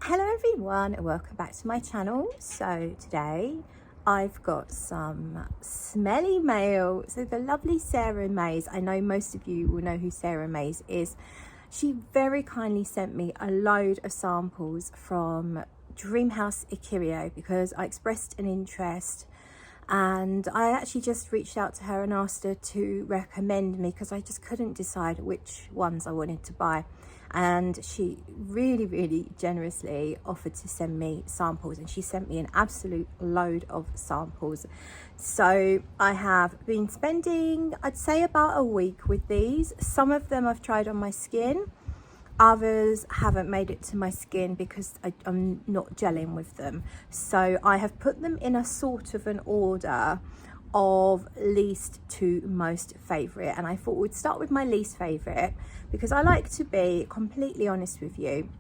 Hello everyone and welcome back to my channel. So today I've got some smelly mail. So the lovely Sarah Mays, I know most of you will know who Sarah Mays is. She very kindly sent me a load of samples from Dreamhouse Ikiryo because I expressed an interest, and I actually just reached out to her and asked her to recommend me because I just couldn't decide which ones I wanted to buy. And she really generously offered to send me samples, and she sent me an absolute load of samples. So I have been spending, I'd say, about a week with these. Some of them I've tried on my skin, others haven't made it to my skin because I'm not gelling with them. So I have put them in a sort of an order of least to most favorite, and I thought we'd start with my least favorite because I like to be completely honest with you,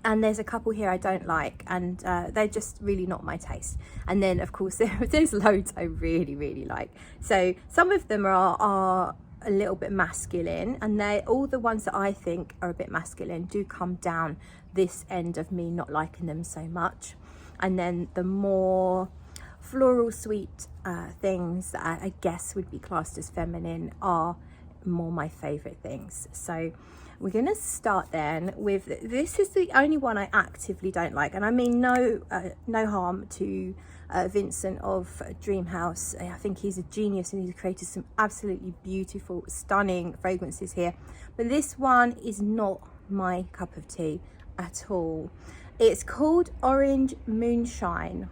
and there's a couple here I don't like, and they're just really not my taste. And then of course there's loads I really like. So some of them are a little bit masculine, and they all the ones that I think are a bit masculine do come down this end of me not liking them so much. And then the more floral sweet things that I guess would be classed as feminine are more my favorite things. So we're gonna start then with, this is the only one I actively don't like, and I mean no harm to Vincent of Dreamhouse. I think he's a genius and he's created some absolutely beautiful, stunning fragrances here, but this one is not my cup of tea at all. It's called Orange Moonshine,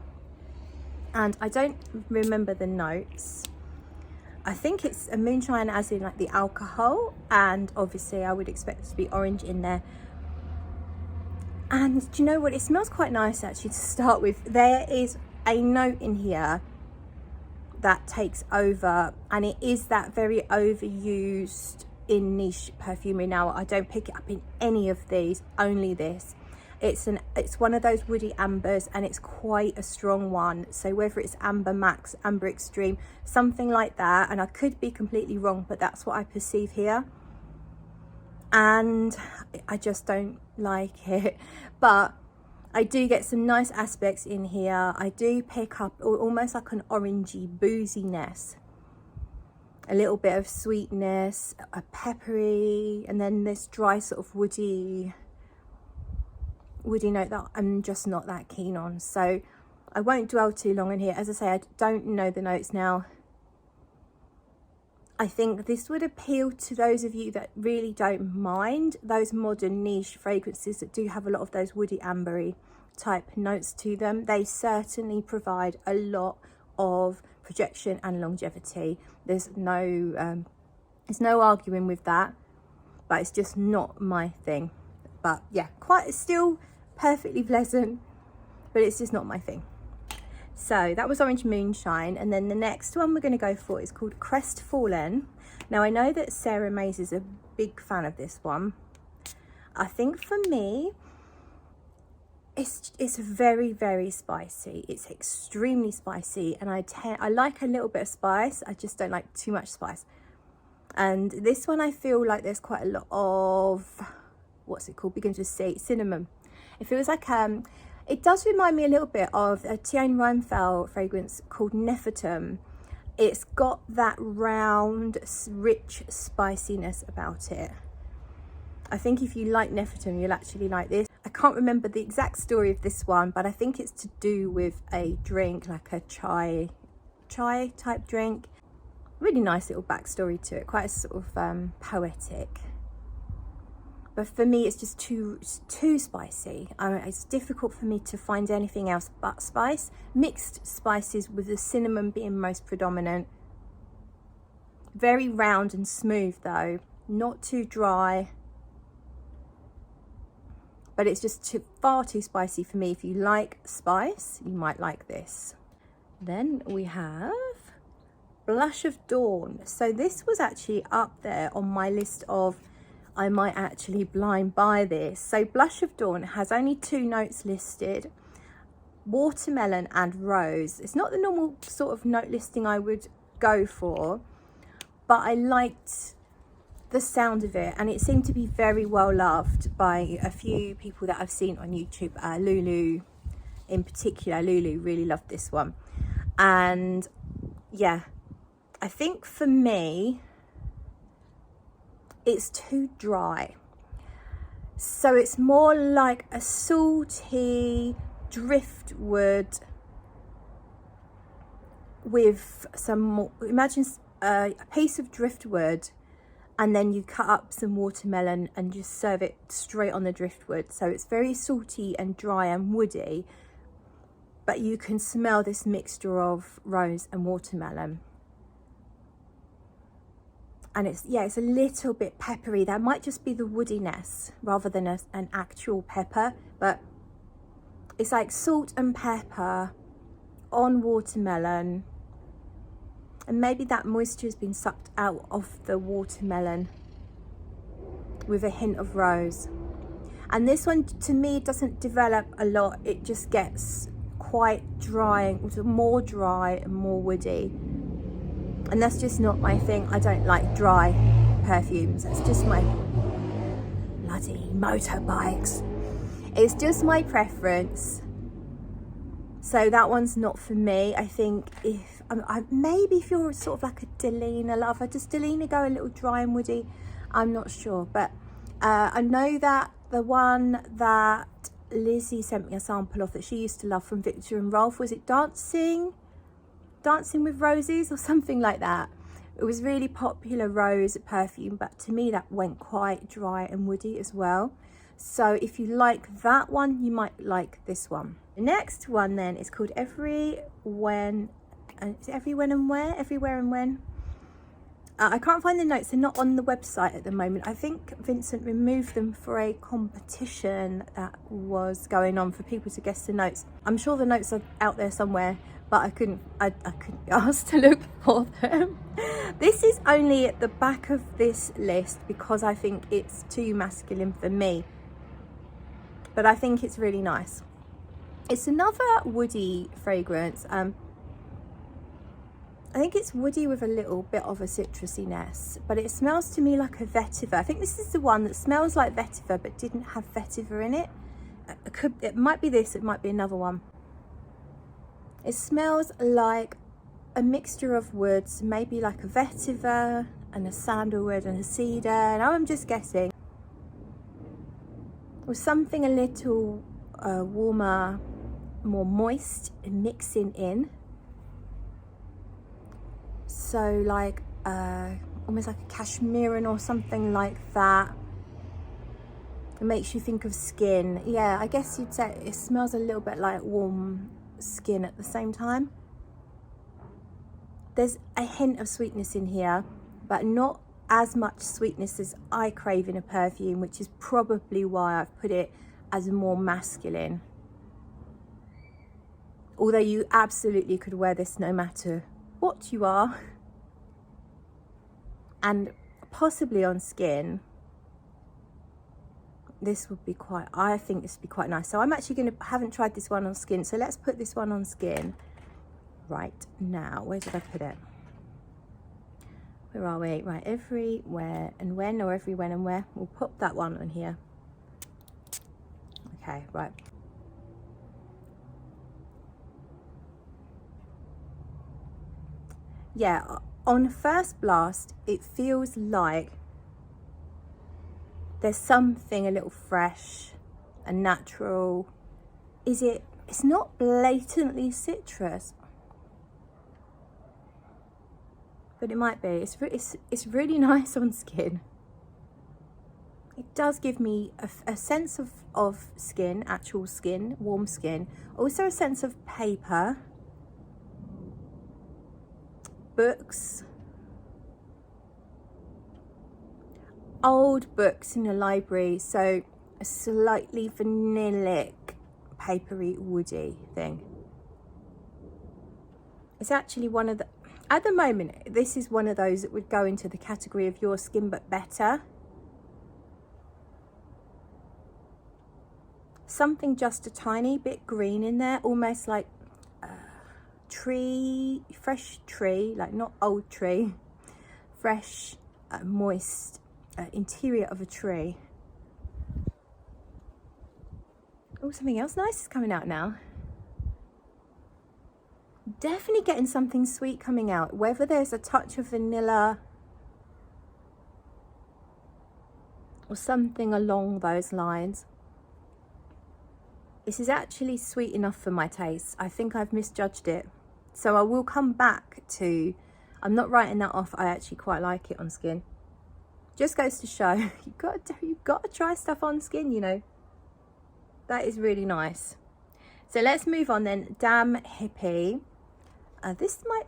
and I don't remember the notes. I think it's a moonshine as in like the alcohol, and obviously I would expect it to be orange in there. And do you know what, it smells quite nice actually to start with. There is a note in here that takes over, and it is that very overused in niche perfumery. Now I don't pick it up in any of these, only this. It's one of those woody ambers, and it's quite a strong one. So whether it's amber max, amber extreme, something like that, and I could be completely wrong, but that's what I perceive here, and I just don't like it. But I do get some nice aspects in here. I do pick up almost like an orangey booziness, a little bit of sweetness, a peppery, and then this dry sort of woody note that I'm just not that keen on. So I won't dwell too long in here. As I say, I don't know the notes now. I think this would appeal to those of you that really don't mind those modern niche fragrances that do have a lot of those woody ambery type notes to them. They certainly provide a lot of projection and longevity. There's no arguing with that, but it's just not my thing. But yeah, quite still perfectly pleasant, but it's just not my thing. So that was Orange Moonshine, and then the next one we're going to go for is called Crest Fallen. Now I know that Sarah Mays is a big fan of this one. I think for me it's very spicy. It's extremely spicy, and I like a little bit of spice. I just don't like too much spice. And this one I feel like there's quite a lot of, what's it called, begins with C, cinnamon. It feels like it does remind me a little bit of a Thierry Reinfeld fragrance called Nefertum. It's got that round, rich spiciness about it. I think if you like Nefertum, you'll actually like this. I can't remember the exact story of this one, but I think it's to do with a drink, like a chai type drink. Really nice little backstory to it, quite a sort of poetic. But for me, it's just too spicy. It's difficult for me to find anything else but spice. Mixed spices, with the cinnamon being most predominant. Very round and smooth though, not too dry. But it's just far too spicy for me. If you like spice, you might like this. Then we have Blush of Dawn. So this was actually up there on my list of I might actually blind buy this. So Blush of Dawn has only 2 notes listed, watermelon and rose. It's not the normal sort of note listing I would go for, but I liked the sound of it, and it seemed to be very well loved by a few people that I've seen on YouTube. Lulu in particular, Lulu really loved this one. And yeah, I think for me it's too dry, so it's more like a salty driftwood with some more, imagine a piece of driftwood and then you cut up some watermelon and just serve it straight on the driftwood. So it's very salty and dry and woody, but you can smell this mixture of rose and watermelon. And it's, yeah, it's a little bit peppery. That might just be the woodiness rather than an actual pepper, but it's like salt and pepper on watermelon. And maybe that moisture has been sucked out of the watermelon with a hint of rose. And this one, to me, doesn't develop a lot. It just gets quite dry, more dry and more woody. And that's just not my thing. I don't like dry perfumes. It's just my bloody motorbikes. It's just my preference. So that one's not for me. I think maybe if you're sort of like a Delina lover, does Delina go a little dry and woody? I'm not sure, but I know that the one that Lizzie sent me a sample of that she used to love from Victor and Rolf, was it Dancing with Roses or something like that? It was really popular rose perfume, but to me that went quite dry and woody as well. So if you like that one, you might like this one. The next one then is called Everywhen and When. I can't find the notes, they're not on the website at the moment. I think Vincent removed them for a competition that was going on for people to guess the notes. I'm sure the notes are out there somewhere, but I couldn't be asked to look for them. This is only at the back of this list because I think it's too masculine for me, but I think it's really nice. It's another woody fragrance. I think it's woody with a little bit of a citrusiness, but it smells to me like a vetiver. I think this is the one that smells like vetiver but didn't have vetiver in it. It might be this, it might be another one. It smells like a mixture of woods, maybe like a vetiver and a sandalwood and a cedar. Now I'm just guessing. With something a little warmer, more moist and mixing in. So like almost like a cashmeran or something like that. It makes you think of skin. Yeah, I guess you'd say it smells a little bit like warm skin at the same time. There's a hint of sweetness in here, but not as much sweetness as I crave in a perfume, which is probably why I've put it as more masculine. Although you absolutely could wear this no matter what you are, and possibly on skin. This would be quite, I think this would be quite nice. So I'm actually going to, haven't tried this one on skin, so let's put this one on skin right now. Where did I put it? Where are we? Right, Everywhere and When, or Everywhen and Where. We'll pop that one on here. Okay, right. Yeah, on first blast, it feels like there's something a little fresh and natural. It's not blatantly citrus, but it might be. It's really nice on skin. It does give me a sense of skin, actual skin, warm skin. Also a sense of paper. Books, old books in a library, so a slightly vanillic, papery, woody thing. It's actually one of the, at the moment, this is one of those that would go into the category of your skin but better. Something just a tiny bit green in there, almost like tree, fresh tree, like not old tree, fresh, moist interior of a tree. Oh, something else nice is coming out now. Definitely getting something sweet coming out, whether there's a touch of vanilla or something along those lines. This is actually sweet enough for my taste. I think I've misjudged it. So I will come back to, I'm not writing that off, I actually quite like it on skin. Just goes to show, you've got to try stuff on skin, you know. That is really nice. So let's move on then. Damn Hippie.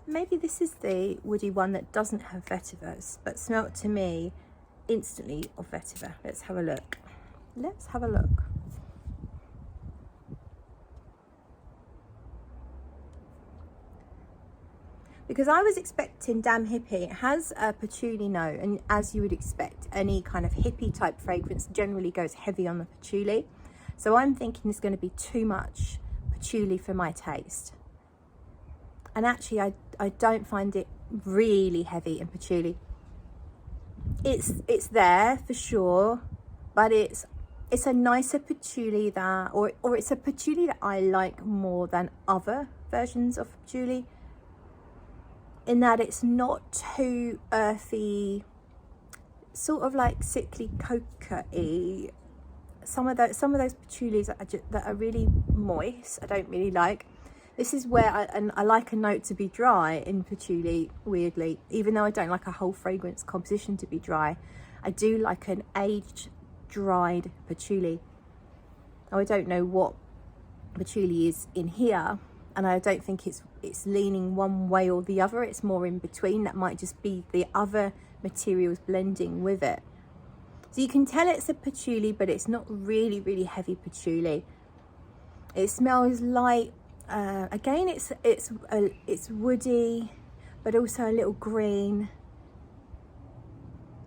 Maybe this is the woody one that doesn't have vetiver, but smelt to me instantly of vetiver. Let's have a look. Let's have a look. Because I was expecting Damn Hippie, it has a patchouli note, and as you would expect, any kind of hippie type fragrance generally goes heavy on the patchouli. So I'm thinking it's going to be too much patchouli for my taste. And actually I don't find it really heavy in patchouli. It's there for sure, but it's a nicer patchouli that, or it's a patchouli that I like more than other versions of patchouli, in that it's not too earthy, sort of like sickly coca-y. Some of those patchoulis that are really moist, I don't really like. This is where I like a note to be dry in patchouli, weirdly. Even though I don't like a whole fragrance composition to be dry, I do like an aged, dried patchouli. Now, I don't know what patchouli is in here, and I don't think it's leaning one way or the other. It's more in between. That might just be the other materials blending with it. So you can tell it's a patchouli, but it's not really, really heavy patchouli. It smells light. Again, it's woody, but also a little green,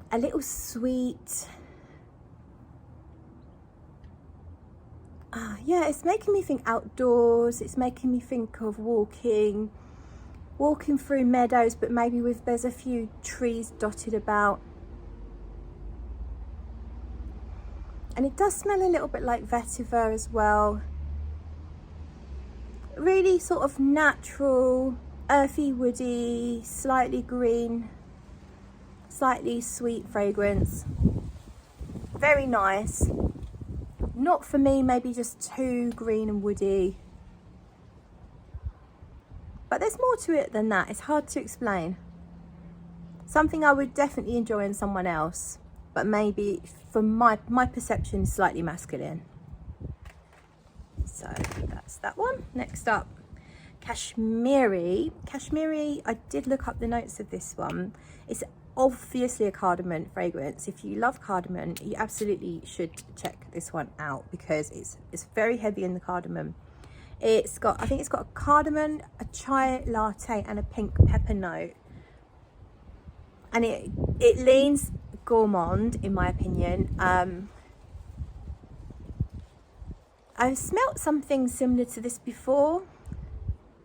a little sweet. Yeah, it's making me think outdoors. It's making me think of walking through meadows, but maybe there's a few trees dotted about. And it does smell a little bit like vetiver as well. Really sort of natural, earthy, woody, slightly green, slightly sweet fragrance. Very nice. Not for me, maybe just too green and woody. But there's more to it than that. It's hard to explain. Something I would definitely enjoy in someone else, but maybe from my perception, slightly masculine. So that's that one. Next up, Cashmeran. Cashmeran, I did look up the notes of this one. It's obviously a cardamom fragrance. If you love cardamom, you absolutely should check this one out, because it's very heavy in the cardamom. I think it's got a cardamom, a chai latte, and a pink pepper note. And it leans gourmand, in my opinion. I've smelt something similar to this before.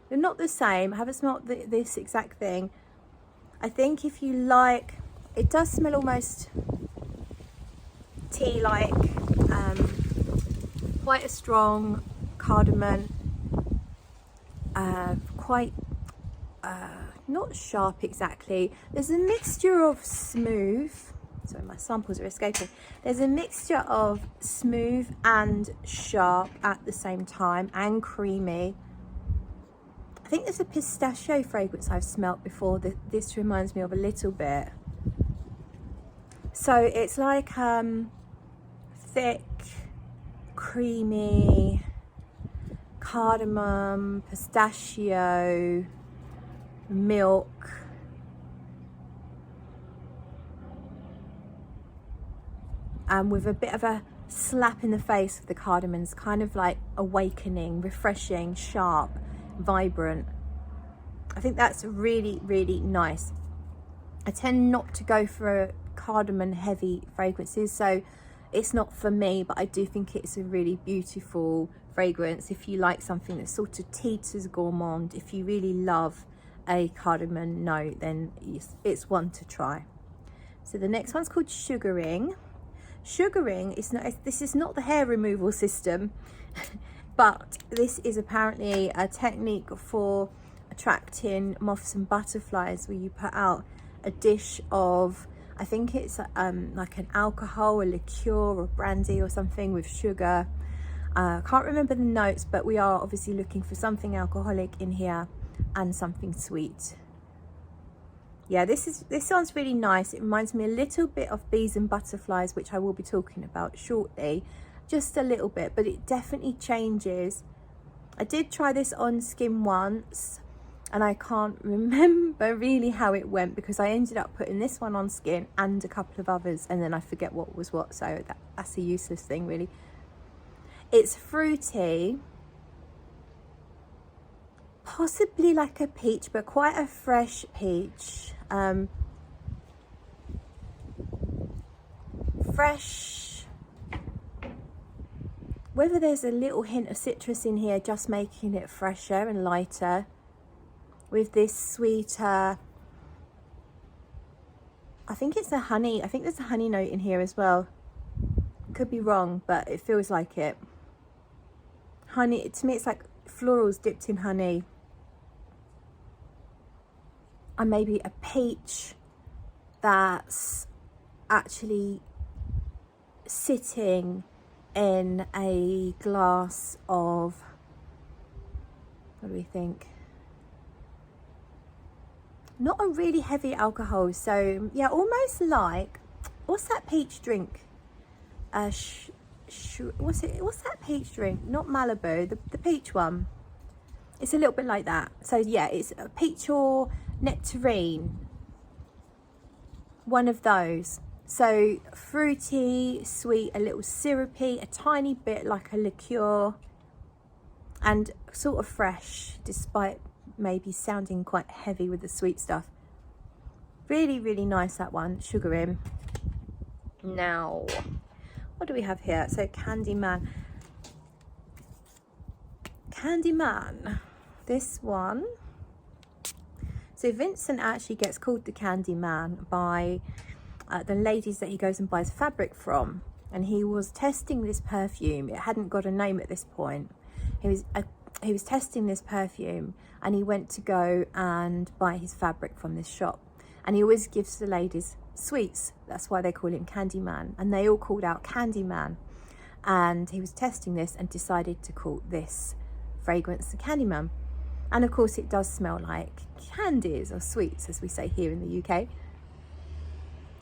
They're not the same. I haven't smelt this exact thing. I think if you like, it does smell almost tea-like, quite a strong cardamom, quite not sharp exactly. There's a mixture of smooth, sorry, my samples are escaping. There's a mixture of smooth and sharp at the same time, and creamy. I think there's a pistachio fragrance I've smelt before that this reminds me of a little bit. So it's like thick, creamy, cardamom, pistachio, milk. And with a bit of a slap in the face of the cardamon's, kind of like awakening, refreshing, sharp, vibrant. I think that's really, really nice. I tend not to go for cardamom heavy fragrances, so it's not for me, but I do think it's a really beautiful fragrance if you like something that sort of teeters gourmand. If you really love a cardamom note, then it's one to try. So the next one's called sugaring. Sugaring is not, this is not the hair removal system, but this is apparently a technique for attracting moths and butterflies, where you put out a dish of, I think it's like an alcohol, a liqueur or brandy or something with sugar. Can't remember the notes, but we are obviously looking for something alcoholic in here and something sweet. Yeah, this sounds really nice. It reminds me a little bit of bees and butterflies, which I will be talking about shortly, just a little bit, but it definitely changes. I did try this on skin once, and I can't remember really how it went, because I ended up putting this one on skin and a couple of others, and then I forget what was what, so that's a useless thing really. It's fruity, possibly like a peach, but quite a fresh peach. Fresh, whether there's a little hint of citrus in here, just making it fresher and lighter, with this sweeter, I think it's a honey, I think there's a honey note in here as well. Could be wrong, but it feels like it. Honey, to me it's like florals dipped in honey. And maybe a peach that's actually sitting in a glass of, what do we think? Not a really heavy alcohol, so yeah, almost like, what's that peach drink? What's that peach drink? Not Malibu, the peach one. It's a little bit like that. So yeah, it's a peach or nectarine, one of those. So fruity, sweet, a little syrupy, a tiny bit like a liqueur, and sort of fresh, despite maybe sounding quite heavy with the sweet stuff. Really, really nice, that one, sugaring. Now, what do we have here? So Candyman. This one. So Vincent actually gets called the Candyman by the ladies that he goes and buys fabric from. And he was testing this perfume. It hadn't got a name at this point. He was testing this perfume, and he went to go and buy his fabric from this shop. And he always gives the ladies sweets. That's why they call him Candyman. And they all called out Candyman. And he was testing this and decided to call this fragrance the Candyman. And of course it does smell like candies or sweets, as we say here in the UK.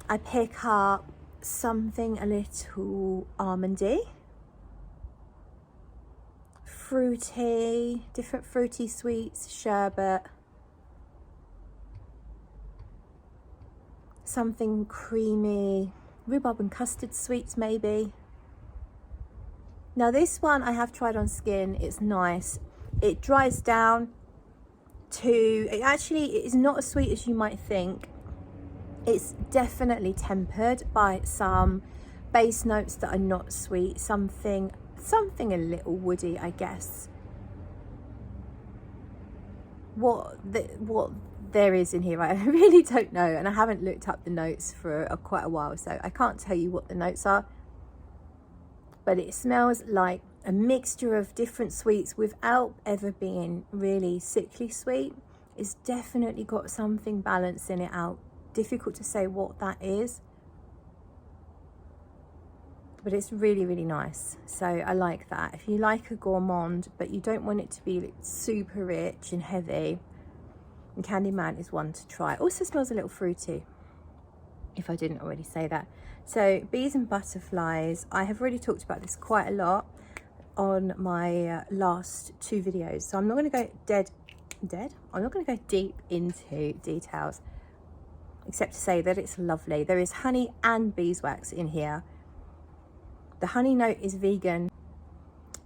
I pick up something a little almondy, fruity, different fruity sweets, sherbet, something creamy, rhubarb and custard sweets maybe. Now this one I have tried on skin. It's nice. It dries down to, it is not as sweet as you might think. It's definitely tempered by some base notes that are not sweet, something a little woody, I guess. What there is in here, I really don't know, and I haven't looked up the notes for quite a while, so I can't tell you what the notes are. But it smells like a mixture of different sweets without ever being really sickly sweet. It's definitely got something balancing it out. Difficult to say what that is, but it's really, really nice. So I like that. If you like a gourmand but you don't want it to be super rich and heavy, and Candyman is one to try. It also smells a little fruity, if I didn't already say that. So bees and butterflies, I have already talked about this quite a lot on my last two videos, so I'm not going to go I'm not going to go deep into details, except to say that it's lovely. There is honey and beeswax in here. The honey note is vegan.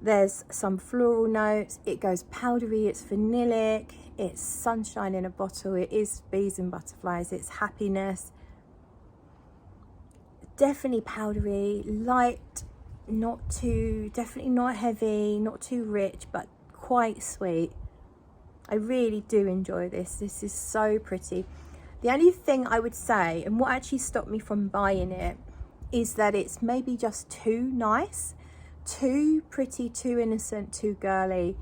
There's some floral notes. It goes powdery, it's vanillic, it's sunshine in a bottle, it is bees and butterflies, it's happiness. Definitely powdery, light, definitely not heavy, not too rich, but quite sweet. I really do enjoy this. This is so pretty. The only thing I would say, and what actually stopped me from buying it, is that it's maybe just too nice, too pretty, too innocent, too girly,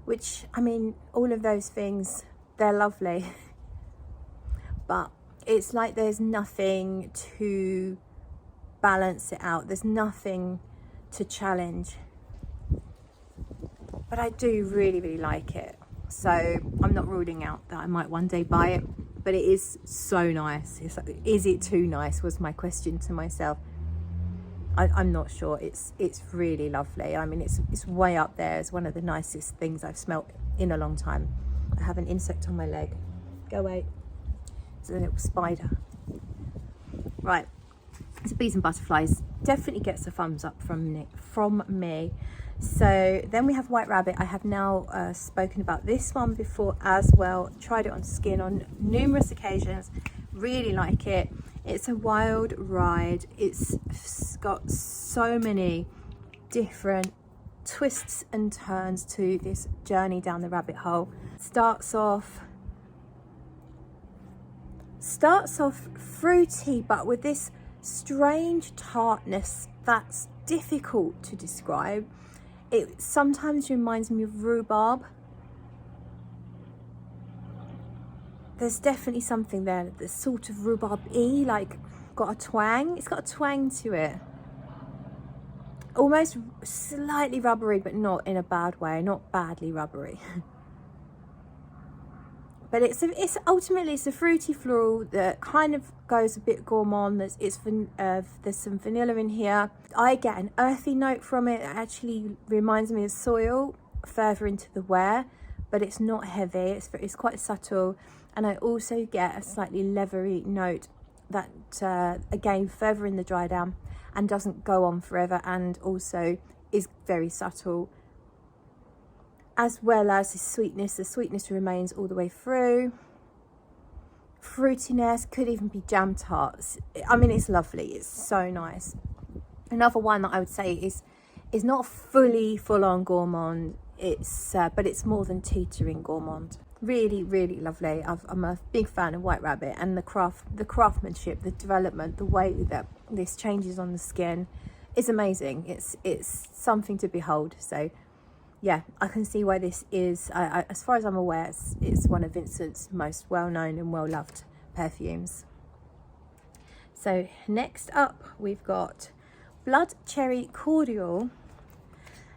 which, I mean, all of those things, they're lovely. But it's like there's nothing to balance it out. There's nothing to challenge. But I do really, really like it. So I'm not ruling out that I might one day buy it. But it is so nice. It's like, is it too nice, was my question to myself. I'm not sure. It's really lovely. I mean, it's way up there as one of the nicest things I've smelt in a long time. I have an insect on my leg. Go away. It's a little spider. Right. So bees and butterflies definitely gets a thumbs up from me. So then we have White Rabbit. I have now spoken about this one before as well. Tried it on skin on numerous occasions. Really like it. It's a wild ride. It's got so many different twists and turns to this journey down the rabbit hole. Starts off fruity, but with this strange tartness that's difficult to describe. It sometimes reminds me of rhubarb. There's definitely something there that's sort of rhubarb-y, like got a twang. It's got a twang to it. Almost slightly rubbery, but not in a bad way, not badly rubbery. But it's ultimately a fruity floral that kind of goes a bit gourmand. There's some vanilla in here. I get an earthy note from it. It actually reminds me of soil further into the wear, but it's not heavy. It's quite subtle, and I also get a slightly leathery note that again further in the dry down and doesn't go on forever, and also is very subtle. As well as the sweetness remains all the way through. Fruitiness, could even be jam tarts. I mean, it's lovely. It's so nice. Another one that I would say is not full-on gourmand. But it's more than teetering gourmand. Really, really lovely. I'm a big fan of White Rabbit, and the craftsmanship, the development, the way that this changes on the skin is amazing. It's something to behold. So yeah, I can see why this is, as far as I'm aware, it's one of Vincent's most well-known and well-loved perfumes. So next up, we've got Blood Cherry Cordial.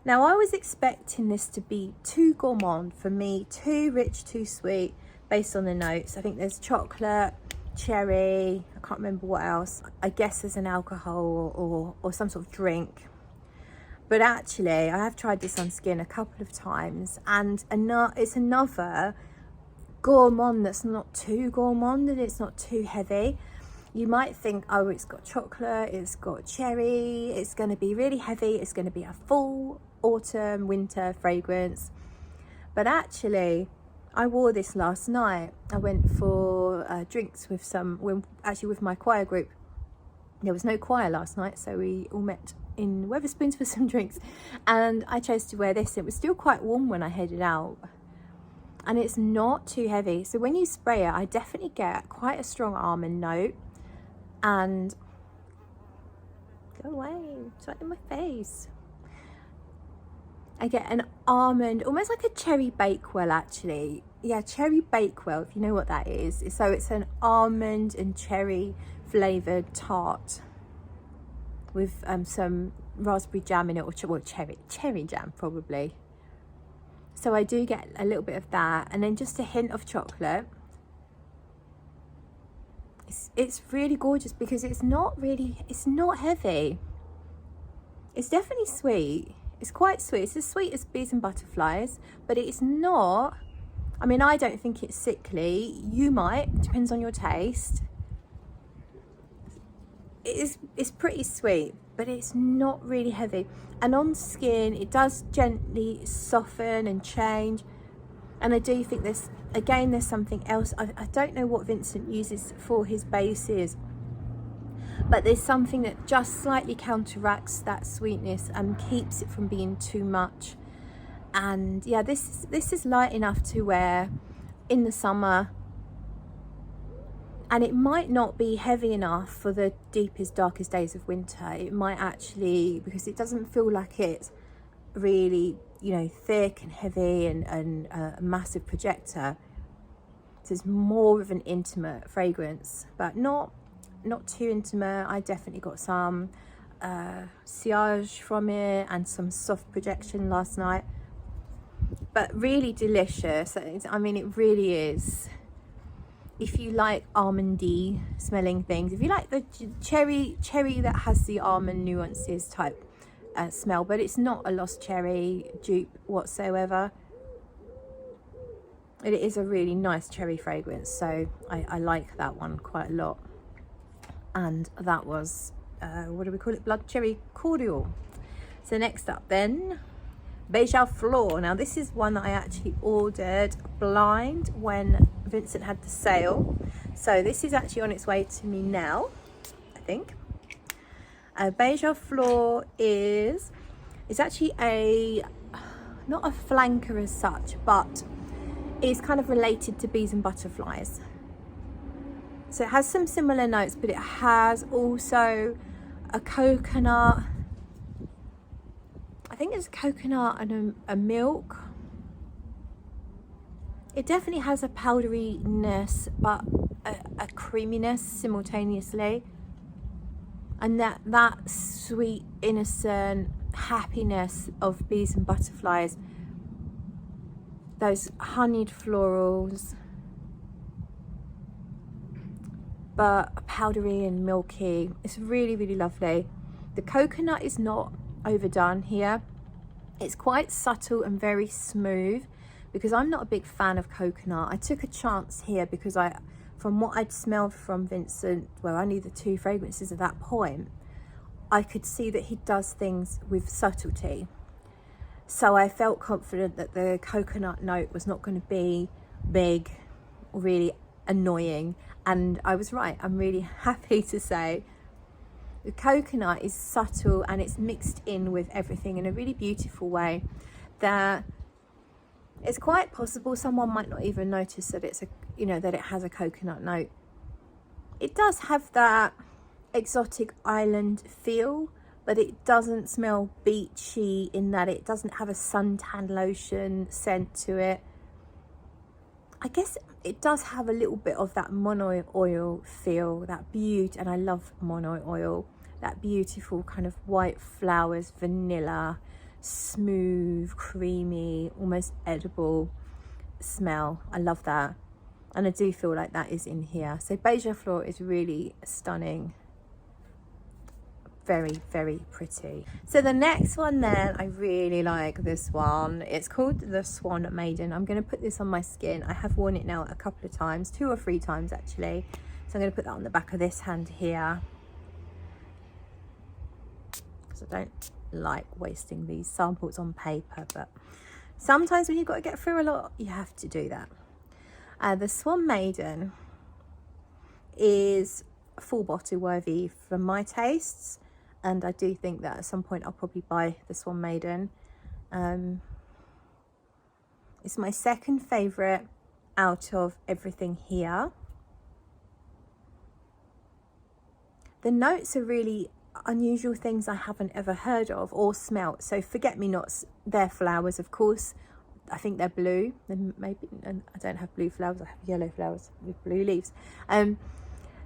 Now, I was expecting this to be too gourmand for me, too rich, too sweet, based on the notes. I think there's chocolate, cherry, I can't remember what else. I guess there's an alcohol or some sort of drink. But actually, I have tried this on skin a couple of times, and it's another gourmand that's not too gourmand and it's not too heavy. You might think, oh, it's got chocolate, it's got cherry, it's going to be really heavy, it's going to be a full autumn, winter fragrance. But actually, I wore this last night. I went for drinks with my choir group. There was no choir last night, so we all met in Wetherspoons for some drinks, and I chose to wear this. It was still quite warm when I headed out, and it's not too heavy. So when you spray it, I definitely get quite a strong almond note, and go away, it's right in my face. I get an almond, almost like a cherry bakewell actually. Yeah, cherry bakewell, if you know what that is. So it's an almond and cherry flavoured tart with some raspberry jam in it, or cherry jam probably. So I do get a little bit of that, and then just a hint of chocolate. It's really gorgeous because it's not heavy. It's definitely sweet. It's quite sweet. It's as sweet as Bees and Butterflies, but it's not, I mean, I don't think it's sickly. You might, depends on your taste. It's pretty sweet, but it's not really heavy, and on skin it does gently soften and change. And I do think there's something else. I don't know what Vincent uses for his bases, but there's something that just slightly counteracts that sweetness and keeps it from being too much. And yeah, this is light enough to wear in the summer, And it might not be heavy enough for the deepest, darkest days of winter. It might actually, because it doesn't feel like it's really, you know, thick and heavy and a massive projector. So it's more of an intimate fragrance, but not too intimate. I definitely got some sillage from it and some soft projection last night, but really delicious. I mean, it really is. If you like almondy smelling things, if you like the cherry that has the almond nuances type smell, but it's not a lost cherry dupe whatsoever. It is a really nice cherry fragrance, so I like that one quite a lot. And that was what do we call it, blood cherry cordial. So next up then, Beige Fleur. Now this is one that I actually ordered blind when Vincent had the sale, so this is actually on its way to me now, I think. Beige Fleur is actually not a flanker as such, but is kind of related to bees and butterflies. So it has some similar notes, but it has also a coconut, I think it's a coconut and a milk. It definitely has a powderiness, but a creaminess simultaneously. And that sweet, innocent happiness of bees and butterflies, those honeyed florals, but powdery and milky. It's really, really lovely. The coconut is not overdone here. It's quite subtle and very smooth, because I'm not a big fan of coconut. I took a chance here because from what I'd smelled from Vincent, well, I knew the two fragrances at that point, I could see that he does things with subtlety. So I felt confident that the coconut note was not going to be big or really annoying. And I was right. I'm really happy to say the coconut is subtle and it's mixed in with everything in a really beautiful way that it's quite possible someone might not even notice that it's that it has a coconut note. It does have that exotic island feel, but it doesn't smell beachy in that it doesn't have a suntan lotion scent to it. I guess it does have a little bit of that mono oil feel, that beauty, and I love mono oil, that beautiful kind of white flowers, vanilla, smooth, creamy, almost edible smell. I love that, and I do feel like that is in here. So Beige Fleur is really stunning, very, very pretty. So the next one then, I really like this one. It's called the Swan Maiden. I'm going to put this on my skin. I have worn it now a couple of times, 2 or 3 times actually. So I'm going to put that on the back of this hand here, because I don't like wasting these samples on paper, but sometimes when you've got to get through a lot, you have to do that. The Swan Maiden is full bottle worthy for my tastes, and I do think that at some point I'll probably buy the Swan Maiden. It's my second favourite out of everything here. The notes are really unusual, things I haven't ever heard of or smelt. So forget-me-nots, they're flowers, of course. I think they're blue. Maybe I don't have blue flowers, I have yellow flowers with blue leaves.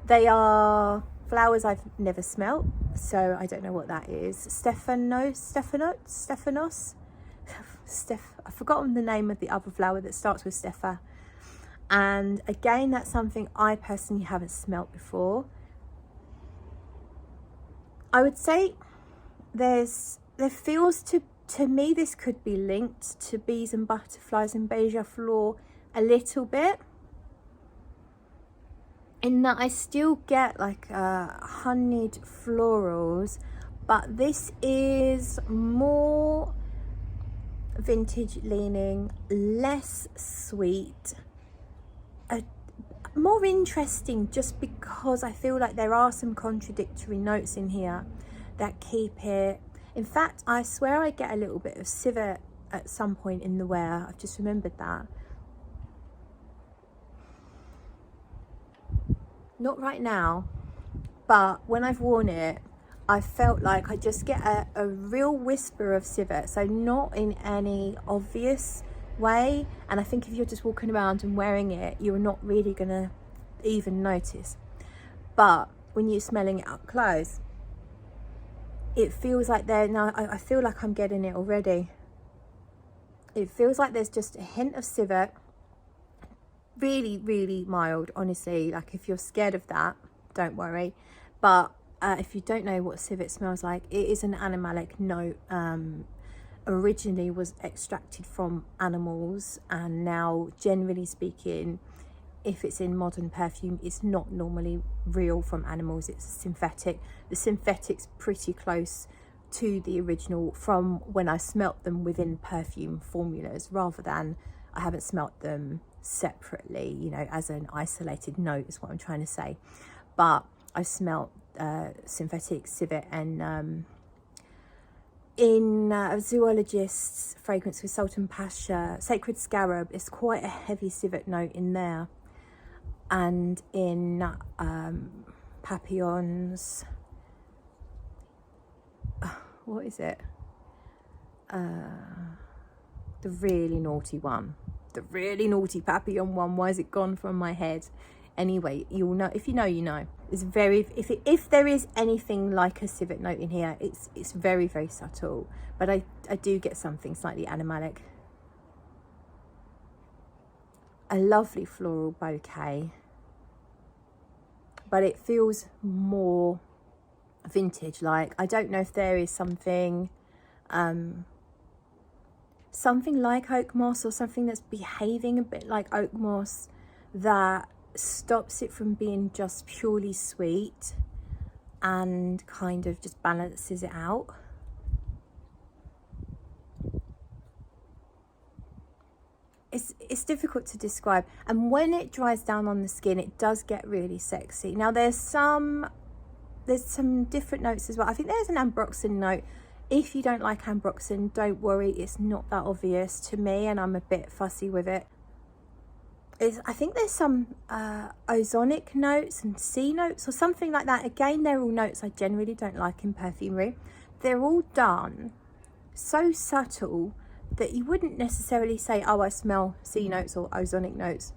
They are flowers I've never smelt, so I don't know what that is. Stephanos. I've forgotten the name of the other flower that starts with Stepha. And again, that's something I personally haven't smelt before. I would say there feels to me this could be linked to bees and butterflies and Beige Fleur a little bit, in that I still get like honeyed florals, but this is more vintage leaning, less sweet, more interesting, just because I feel like there are some contradictory notes in here that keep it. In fact, I swear I get a little bit of civet at some point in the wear. I've just remembered that. not right now, but when I've worn it, I felt like I just get a real whisper of civet, so not in any obvious way. And I think if you're just walking around and wearing it, you're not really gonna even notice. But when you're smelling it up close, it feels like I feel like I'm getting it already. It feels like there's just a hint of civet, really, really mild, honestly. Like if you're scared of that, don't worry. But if you don't know what civet smells like, it is an animalic note. Originally was extracted from animals, and now, generally speaking, if it's in modern perfume, it's not normally real from animals, it's synthetic. The synthetic's pretty close to the original from when I smelt them within perfume formulas, rather than I haven't smelt them separately, you know, as an isolated note is what I'm trying to say. But I smelt synthetic civet and in a zoologist's fragrance with salt and pasha, sacred scarab, it's quite a heavy civet note in there. And in Papillon's, what is it? The really naughty one. The really naughty Papillon one. Why has it gone from my head? Anyway, you'll know. If you know, you know. It's very, if there is anything like a civet note in here, it's very, very subtle. But I do get something slightly animalic. A lovely floral bouquet, but it feels more vintage like. I don't know if there is something something like oak moss, or something that's behaving a bit like oak moss that stops it from being just purely sweet and kind of just balances it out. It's difficult to describe, and when it dries down on the skin, it does get really sexy. Now there's some different notes as well. I think there's an ambroxan note. If you don't like ambroxan, don't worry, it's not that obvious to me, and I'm a bit fussy with it. I think there's some ozonic notes and C notes or something like that. Again, they're all notes I generally don't like in perfumery. They're all done so subtle that you wouldn't necessarily say, oh, I smell C notes or ozonic notes.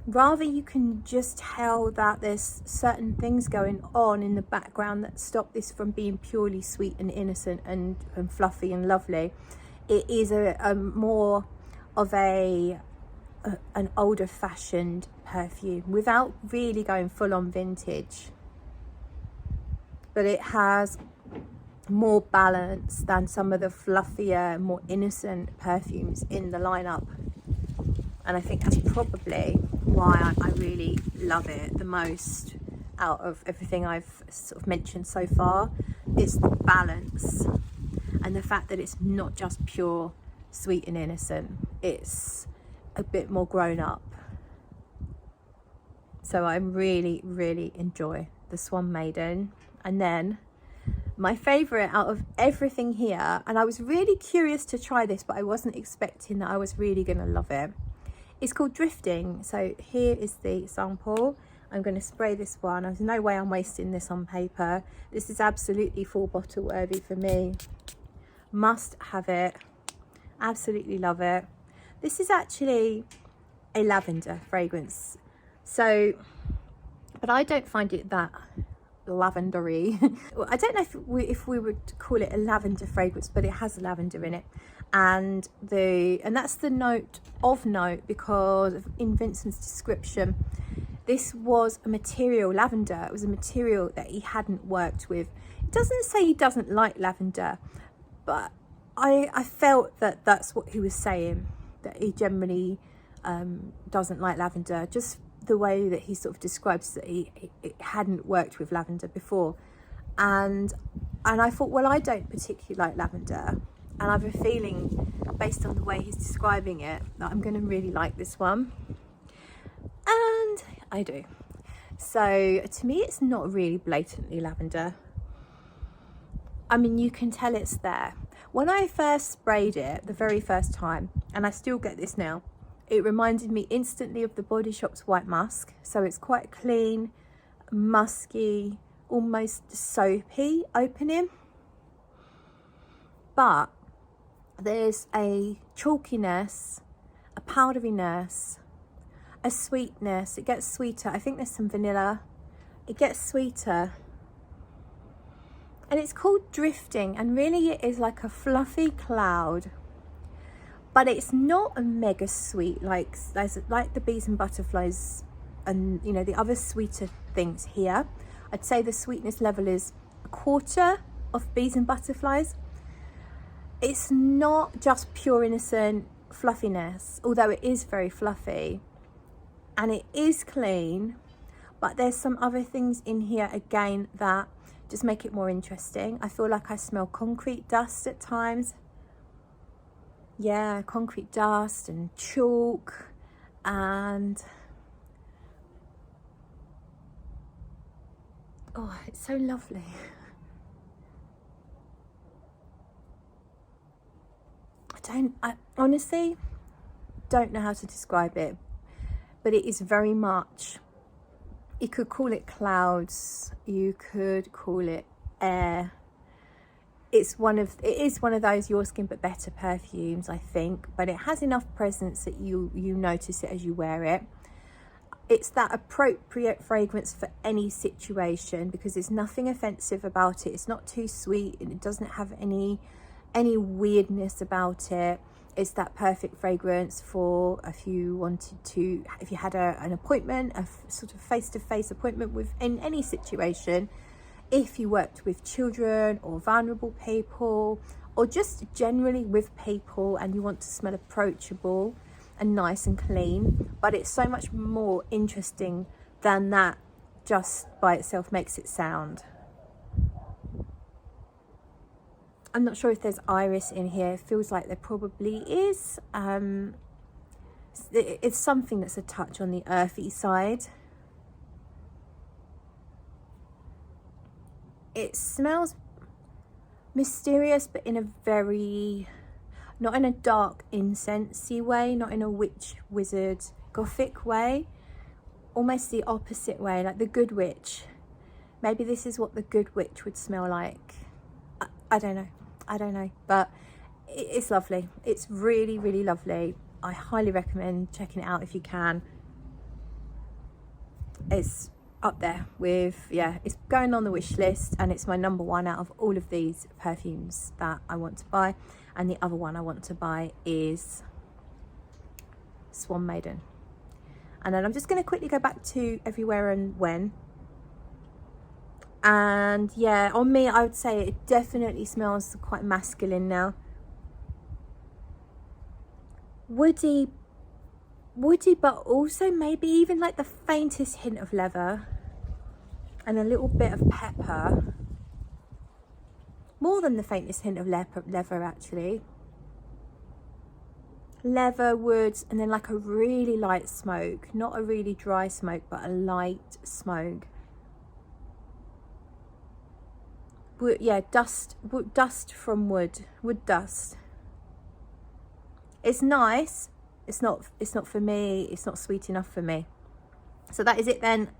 Rather, you can just tell that there's certain things going on in the background that stop this from being purely sweet and innocent and fluffy and lovely. It is a more of an older fashioned perfume without really going full on vintage. But it has more balance than some of the fluffier, more innocent perfumes in the lineup, and I think that's probably why I really love it the most out of everything I've sort of mentioned so far. It's the balance and the fact that it's not just pure sweet and innocent, it's a bit more grown up. So I really enjoy the Swan Maiden. And then my favorite out of everything here, and I was really curious to try this, but I wasn't expecting that I was really gonna love it. It's called Drifting. So here is the sample. I'm going to spray this one. There's no way I'm wasting this on paper. This is absolutely full bottle worthy for me. Must have it. Absolutely love it. This is actually a lavender fragrance. So, but I don't find it that lavendery. I don't know if we would call it a lavender fragrance, but it has lavender in it. And that's the note of note, because in Vincent's description, this was a material, lavender. It was a material that he hadn't worked with. It doesn't say he doesn't like lavender, but I felt that that's what he was saying, that he generally doesn't like lavender, just the way that he sort of describes that he hadn't worked with lavender before. And I thought, well, I don't particularly like lavender, and I have a feeling, based on the way he's describing it, that I'm going to really like this one. And I do. So to me, it's not really blatantly lavender. I mean, you can tell it's there. When I first sprayed it the very first time, and I still get this now, It reminded me instantly of the Body Shop's White Musk. So it's quite clean, musky, almost soapy opening. But there's a chalkiness, a powderiness, a sweetness. It gets sweeter. I think there's some vanilla. It gets sweeter. And it's called Drifting, and really it is like a fluffy cloud. But it's not a mega sweet like the bees and butterflies and, you know, the other sweeter things here. I'd say the sweetness level is a quarter of bees and butterflies. It's not just pure innocent fluffiness, although it is very fluffy and it is clean, but there's some other things in here again that just make it more interesting. I feel like I smell concrete dust at times. Yeah, concrete dust and chalk, and oh, it's so lovely. I honestly don't know how to describe it, but it is very much, you could call it clouds, you could call it air. It is one of those Your Skin But Better perfumes, I think, but it has enough presence that you notice it as you wear it. It's that appropriate fragrance for any situation because there's nothing offensive about it. It's not too sweet and it doesn't have any weirdness about it. It's that perfect fragrance for if you had an appointment, a sort of face-to-face appointment in any situation. If you worked with children or vulnerable people, or just generally with people and you want to smell approachable and nice and clean, but it's so much more interesting than that just by itself makes it sound. I'm not sure if there's iris in here. It feels like there probably is. It's something that's a touch on the earthy side. It smells mysterious, but in a very, not in a dark incensey way, not in a witch, wizard, gothic way, almost the opposite way, like the Good Witch. Maybe this is what the Good Witch would smell like. I don't know, but it's lovely. It's really, really lovely. I highly recommend checking it out if you can. It's up there with, yeah, it's going on the wish list, and it's my number one out of all of these perfumes that I want to buy. And the other one I want to buy is Swan Maiden. And then I'm just going to quickly go back to Everywhere and When. And yeah, on me, I would say it definitely smells quite masculine now. Woody, but also maybe even like the faintest hint of leather and a little bit of pepper. More than the faintest hint of leather actually. Leather, woods, and then like a really light smoke. Not a really dry smoke, but a light smoke. Wood, yeah, dust from wood dust. It's nice. It's not for me. It's not sweet enough for me. So that is it then.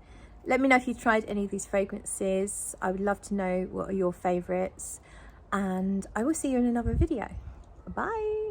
Let me know if you've tried any of these fragrances. I would love to know what are your favorites, and I will see you in another video. Bye.